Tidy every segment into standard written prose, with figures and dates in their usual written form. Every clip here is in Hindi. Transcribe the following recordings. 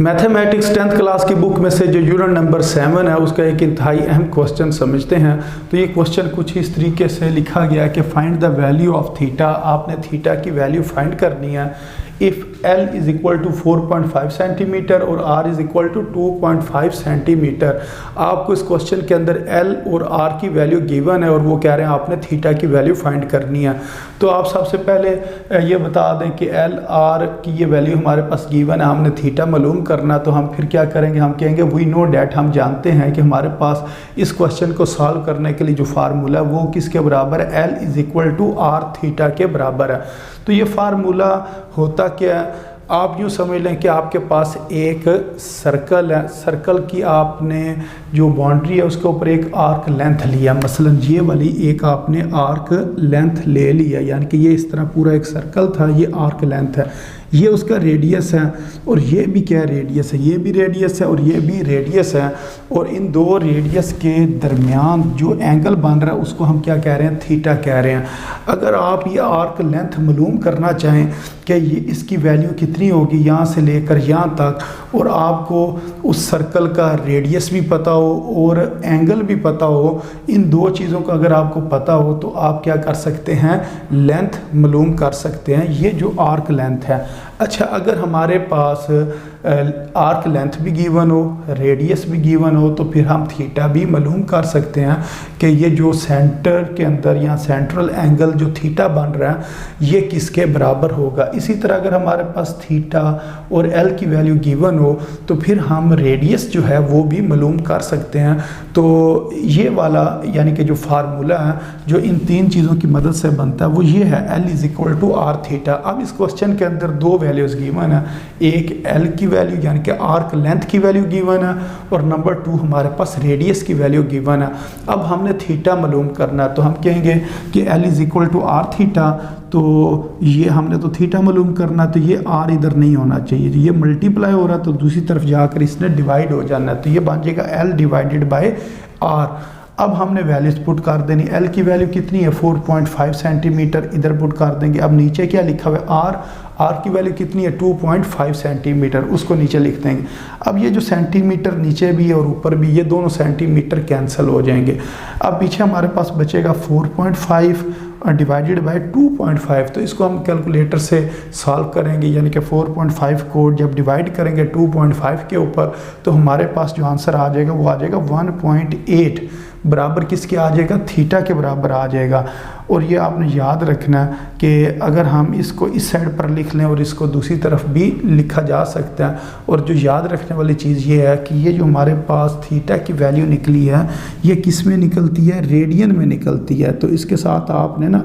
मैथमेटिक्स 10th क्लास की बुक में से जो यूनिट नंबर 7 है उसका एक इंतहाई अहम क्वेश्चन समझते हैं। तो ये क्वेश्चन कुछ इस तरीके से लिखा गया है कि find the value of theta. आपने थीटा की वैल्यू फाइंड करनी है if L is equal to 4.5 centimetre और R is equal to 2.5 centimetre. आपको इस क्वेश्चन के अंदर L और R की वैल्यू गिवन है और वो कह रहे हैं आपने थीटा की वैल्यू फाइंड करनी है। तो आप सबसे पहले ये बता दें कि L R की ये वैल्यू हमारे पास गिवन है, हमने थीटा मालूम करना। तो हम फिर क्या करेंगे, हम कहेंगे वी नो डैट, हम जानते हैं कि हमारे पास इस क्वेश्चन को सॉल्व करने के लिए जो फार्मूला है वो किसके बराबर है, L is equal to R theta के बराबर है। तो ये फार्मूला होता क्या है, आप यूँ समझ लें कि आपके पास एक सर्कल है, सर्कल की आपने जो बाउंड्री है उसके ऊपर एक आर्क लेंथ लिया, मसलन ये वाली एक आपने आर्क लेंथ ले लिया, यानी कि ये इस तरह पूरा एक सर्कल था, ये आर्क लेंथ है, ये उसका रेडियस है और ये भी क्या रेडियस है, ये भी रेडियस है और ये भी रेडियस है। और इन दो रेडियस के दरमियान जो एंगल बन रहा है उसको हम क्या कह रहे हैं, थीटा कह रहे हैं। अगर आप ये आर्क लेंथ मालूम करना चाहें कि ये इसकी वैल्यू कितनी होगी यहाँ से लेकर यहाँ तक, और आपको उस सर्कल का रेडियस भी पता हो और एंगल भी पता हो, इन दो चीज़ों का अगर आपको पता हो तो आप क्या कर सकते हैं, लेंथ मालूम कर सकते हैं, ये जो आर्क लेंथ है। अच्छा, अगर हमारे पास आर्क लेंथ भी गिवन हो, रेडियस भी गिवन हो, तो फिर हम थीटा भी मालूम कर सकते हैं कि ये जो सेंटर के अंदर या सेंट्रल एंगल जो थीटा बन रहा है ये किसके बराबर होगा। इसी तरह अगर हमारे पास थीटा और एल की वैल्यू गिवन हो तो फिर हम रेडियस जो है वो भी मालूम कर सकते हैं। तो ये वाला यानी कि जो फार्मूला है जो इन तीन चीज़ों की मदद से बनता है वो ये है, L is equal to R theta. अब इस क्वेश्चन के अंदर दो वैल्यूज़ गिवन है, एक एल की वैल्यू यानी कि आर्क लेंथ की वैल्यू गिवन है और नंबर 2 हमारे पास रेडियस की वैल्यू गिवन है। अब हमने थीटा मालूम करना है तो हम कहेंगे कि L is equal to R theta. तो ये हमने तो थीटा मालूम करना, तो ये आर इधर नहीं होना चाहिए, ये मल्टीप्लाई हो रहा है तो दूसरी तरफ जाकर इसने डिवाइड हो जाना है, तो ये बन जाएगा एल डिवाइडेड बाय आर। अब हमने वैल्यूज पुट कर देनी, एल की वैल्यू कितनी है 4.5 सेंटीमीटर, इधर पुट कर देंगे। अब नीचे क्या लिखा हुआ है आर की वैल्यू कितनी है 2.5 सेंटीमीटर, उसको नीचे लिख देंगे। अब ये जो सेंटीमीटर नीचे भी है और ऊपर भी, ये दोनों सेंटीमीटर कैंसिल हो जाएंगे। अब पीछे हमारे पास बचेगा 4.5 डिवाइडेड बाय 2.5, तो इसको हम कैलकुलेटर से सॉल्व करेंगे, यानी कि 4.5 को जब डिवाइड करेंगे 2.5 के ऊपर तो हमारे पास जो आंसर आ जाएगा वो आ जाएगा 1.8 बराबर किसके आ जाएगा, थीटा के बराबर आ जाएगा। और ये आपने याद रखना कि अगर हम इसको इस साइड पर लिख लें और इसको दूसरी तरफ भी लिखा जा सकता है। और जो याद रखने वाली चीज़ ये है कि ये जो हमारे पास थीटा की वैल्यू निकली है ये किस में निकलती है, रेडियन में निकलती है। तो इसके साथ आपने ना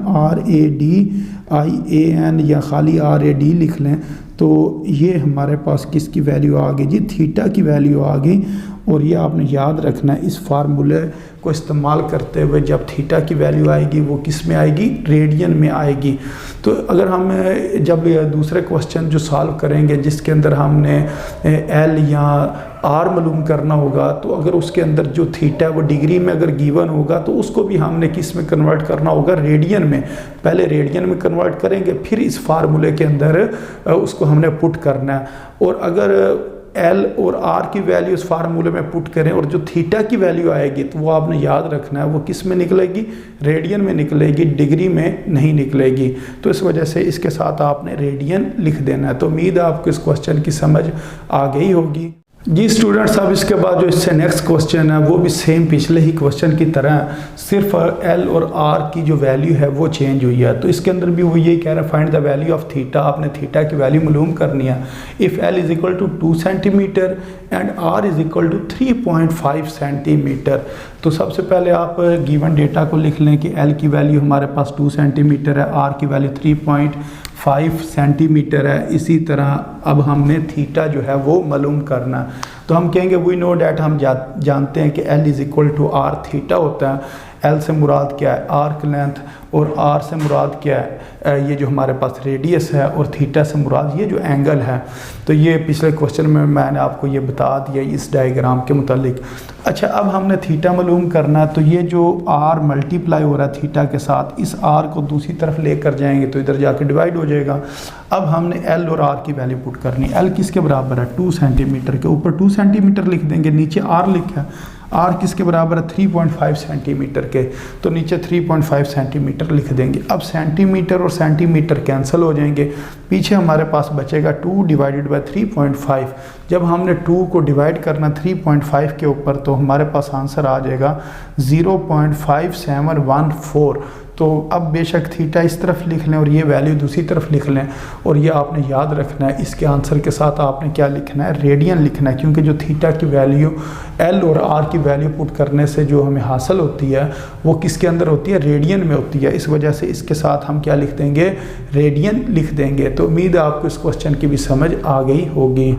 RADIAN या खाली RAD लिख लें, तो ये हमारे पास किसकी वैल्यू आ गई जी, थीटा की वैल्यू आ गई। और ये आपने याद रखना है, इस फार्मूले को इस्तेमाल करते हुए जब थीटा की वैल्यू आएगी वो किस में आएगी, रेडियन में आएगी। तो अगर हम जब दूसरे क्वेश्चन जो सॉल्व करेंगे जिसके अंदर हमने एल या आर मालूम करना होगा, तो अगर उसके अंदर जो थीटा है वो डिग्री में अगर गिवन होगा तो उसको भी हमने किस में कन्वर्ट करना होगा, रेडियन में। पहले रेडियन में कन्वर्ट करेंगे फिर इस फार्मूले के अंदर उसको हमने पुट करना है। और अगर एल और आर की वैल्यू इस फार्मूले में पुट करें और जो थीटा की वैल्यू आएगी तो वो आपने याद रखना है वो किस में निकलेगी, रेडियन में निकलेगी, डिग्री में नहीं निकलेगी। तो इस वजह से इसके साथ आपने रेडियन लिख देना है। तो उम्मीद है आपको इस क्वेश्चन की समझ आ गई होगी जी स्टूडेंट्स। अब इसके बाद जो इससे नेक्स्ट क्वेश्चन है वो भी सेम पिछले ही क्वेश्चन की तरह, सिर्फ एल और आर की जो वैल्यू है वो चेंज हुई है। तो इसके अंदर भी वो यही कह रहा है find the value of theta. आपने थीटा की वैल्यू मालूम करनी है। If L is equal to 2 centimetre and R is equal to 3.5 centimetre. तो सबसे पहले आप गिवन डेटा को लिख लें कि एल की वैल्यू हमारे पास 2 सेंटीमीटर है, आर की वैल्यू 3.5 सेंटीमीटर है। इसी तरह अब हमने थीटा जो है वो मालूम करना। तो हम कहेंगे वी नो डैट, हम जानते हैं कि L is equal to R theta होता है। एल से मुराद क्या है, आर्क लेंथ, और आर से मुराद क्या है, ये जो हमारे पास रेडियस है, और थीटा से मुराद ये जो एंगल है। तो ये पिछले क्वेश्चन में मैंने आपको ये बता दिया इस डायग्राम के मुतालिक। अच्छा, अब हमने थीटा मालूम करना है, तो ये जो आर मल्टीप्लाई हो रहा है थीटा के साथ, इस आर को दूसरी तरफ लेकर जाएंगे तो इधर जाके डिवाइड हो जाएगा। अब हमने एल और आर की वैल्यू पुट करनी। एल किसके बराबर है 2 सेंटीमीटर के, ऊपर 2 सेंटीमीटर लिख देंगे, नीचे आर लिखा है, आर किसके बराबर है 3.5 सेंटीमीटर के, तो नीचे 3.5 सेंटीमीटर लिख देंगे। अब सेंटीमीटर और सेंटीमीटर कैंसिल हो जाएंगे, पीछे हमारे पास बचेगा 2 डिवाइडेड बाय 3.5। जब हमने 2 को डिवाइड करना 3.5 के ऊपर तो हमारे पास आंसर आ जाएगा 0.5714। तो अब बेशक थीटा इस तरफ लिख लें और ये वैल्यू दूसरी तरफ लिख लें, और ये आपने याद रखना है, इसके आंसर के साथ आपने क्या लिखना है, रेडियन लिखना है, क्योंकि जो थीटा की वैल्यू एल और आर की वैल्यू पुट करने से जो हमें हासिल होती है वो किसके अंदर होती है, रेडियन में होती है। इस वजह से इसके साथ हम क्या लिख देंगे, रेडियन लिख देंगे। तो उम्मीद है आपको इस क्वेश्चन की भी समझ आ गई होगी।